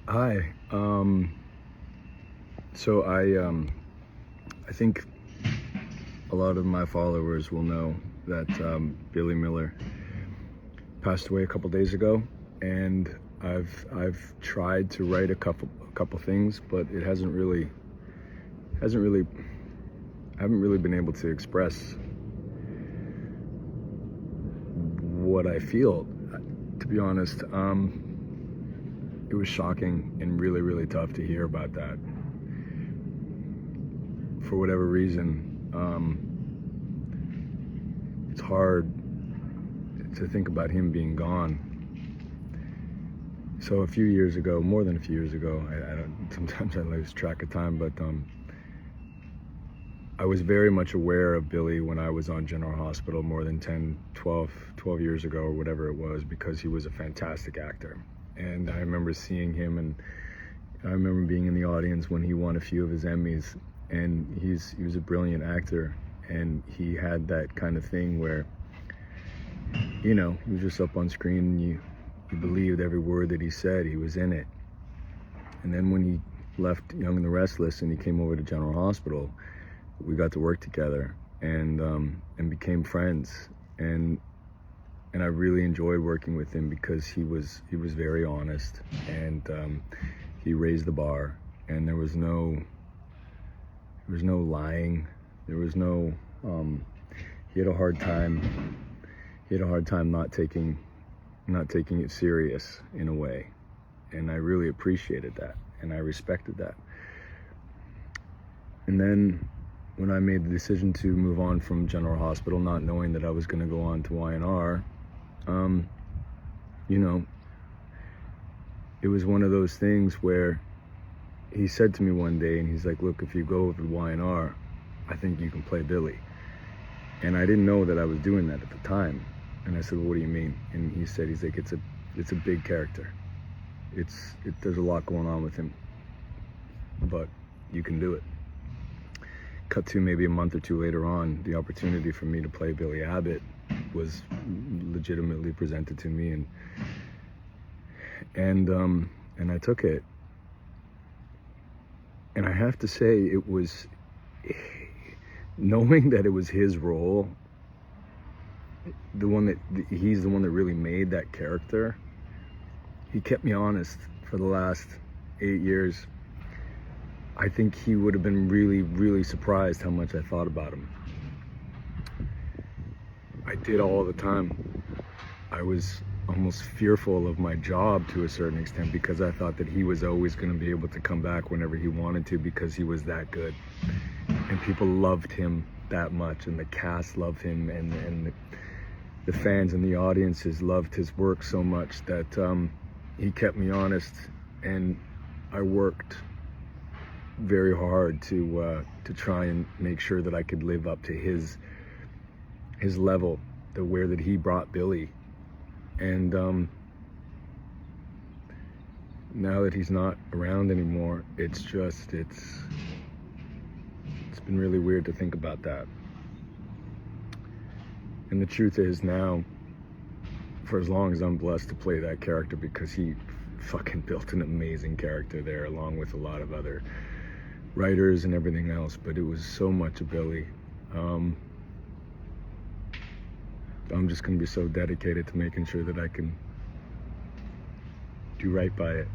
Hi. I think a lot of my followers will know that Billy Miller passed away a couple days ago, and I've tried to write a couple things, but it hasn't really I haven't really been able to express what I feel. To be honest, it was shocking and really tough to hear about that. For whatever reason, it's hard to think about him being gone. So a few years ago, more than a few years ago, I don't, sometimes I lose track of time, but I was very much aware of Billy when I was on General Hospital more than 10, 12 years ago or whatever it was, because he was a fantastic actor. And I remember seeing him, and I remember being in the audience when he won a few of his Emmys, and he was a brilliant actor, and he had that kind of thing where, he was just up on screen and you believed every word that he said. He was in it. And then when he left Young and the Restless and he came over to General Hospital, we got to work together and became friends. And I really enjoyed working with him because he was very honest, and he raised the bar, and there was no lying. There was no he had a hard time not taking it serious in a way, and I really appreciated that and I respected that. And then when I made the decision to move on from General Hospital, not knowing that I was going to go on to Y&R, it was one of those things where he said to me one day, and he's like, "Look, if you go over to Y&R, I think you can play Billy." And I didn't know that I was doing that at the time. And I said, "Well, what do you mean?" And he's like, it's a big character. There's a lot going on with him, but you can do it. Cut to maybe a month or two later on, the opportunity for me to play Billy Abbott was legitimately presented to me, and I took it. And I have to say, it was, knowing that it was his role, he's the one that really made that character. He kept me honest for the last 8 years. I think he would have been really surprised how much I thought about him. I did all the time. I was almost fearful of my job to a certain extent, because I thought that he was always going to be able to come back whenever he wanted to, because he was that good. And people loved him that much, and the cast loved him, and the fans and the audiences loved his work so much that he kept me honest, and I worked very hard to try and make sure that I could live up to his level, the where that he brought Billy. And now that he's not around anymore, it's been really weird to think about that. And the truth is, now, for as long as I'm blessed to play that character, because he fucking built an amazing character there, along with a lot of other writers and everything else, but it was so much of Billy. I'm just going to be so dedicated to making sure that I can do right by it.